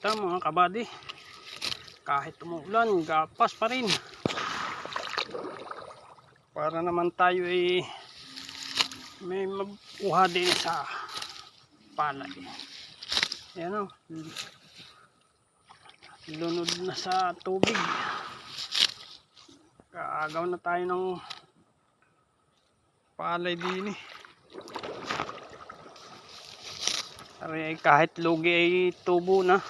Ito mga kabady, kahit umuulan, gapas pa rin. Para naman tayo ay may makuha din sa palay. Ayan o, lunod na sa tubig. Kaagaw na tayo ng palay din eh. Ay, kahit lugi ay tubo na.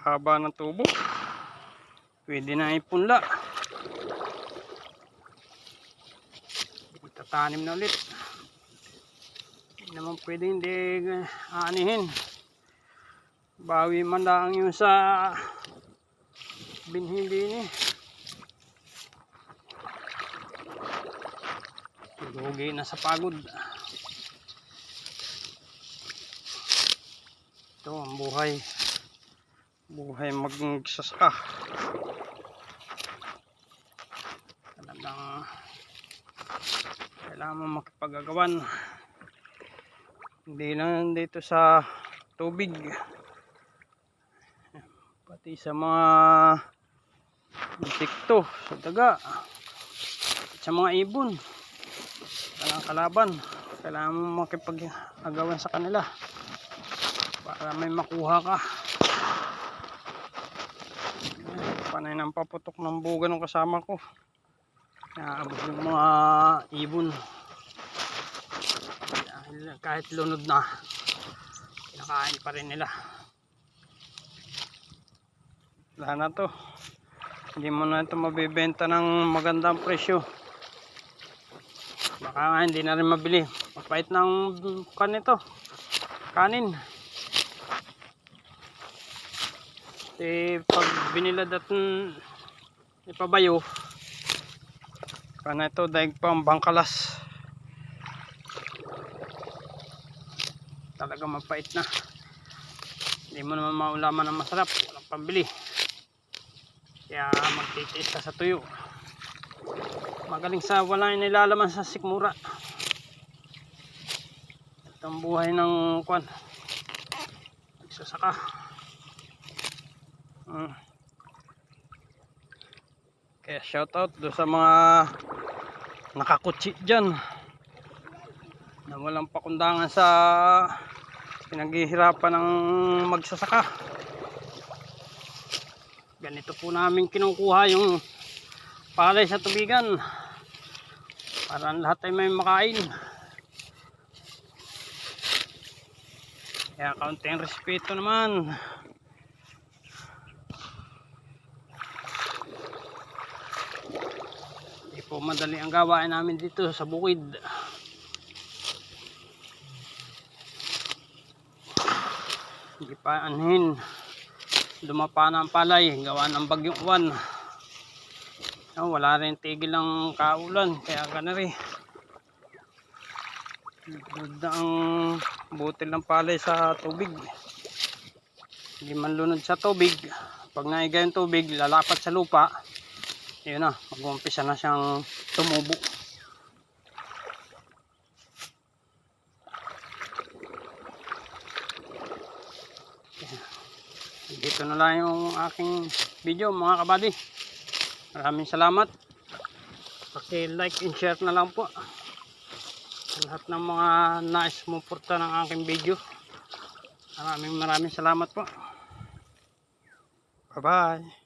Haba ng tubo, pwede na ipunla. Tatanim na ulit. Hindi naman pwede hindi aanihin. Bawi man lang yung sa binhi-binhi. Lugi na sa pagod. Ito ang buhay magsasaka. Talagang kailangan mo makipag-agawan, hindi lang dito sa tubig, pati sa mga insekto, sa daga, sa mga ibon. Kailangan kalaban, kailangan mo makipag-agawan sa kanila para may makuha ka. Panay ng paputok ng buga ng kasama ko, naabot yung mga ibon. Dahil kahit lunod na, kinakain pa rin nila. Wala na to, hindi mo na ito mabibenta ng magandang presyo. Baka nga hindi na rin mabili, mapait ng kanin. Pag binilad at ipabayo kana ito daig pang bangkalas, talaga mapait na, hindi mo naman maulaman ng masarap, walang pambili, kaya magtitiis ka sa tuyo. Magaling sa wala yung nilalaman sa sikmura. Ito ang buhay ng nagsasaka. Kaya shoutout do sa mga nakakutsi dyan na walang pakundangan sa pinaghihirapan ng magsasaka. Ganito po namin kinukuha yung palay sa tubigan para lahat ay may makain. Kaya kaunting respeto naman. Hindi po madali ang gawain namin dito sa bukid. Hindi pa anhin, dumapa na ang palay, gawa ng bagyong uwan. Wala rin tigil ng kaulan, kaya ganari ang butil ng palay sa tubig. Hindi man lunod sa tubig. Pag naiga yung tubig, lalapat sa lupa, yun na, mag-umpisa na siyang tumubo. Dito na lang yung aking video mga kabady. Maraming salamat. Paki-like and share na lang po sa lahat ng mga nais sumuporta ng aking video. Maraming salamat po. Bye bye.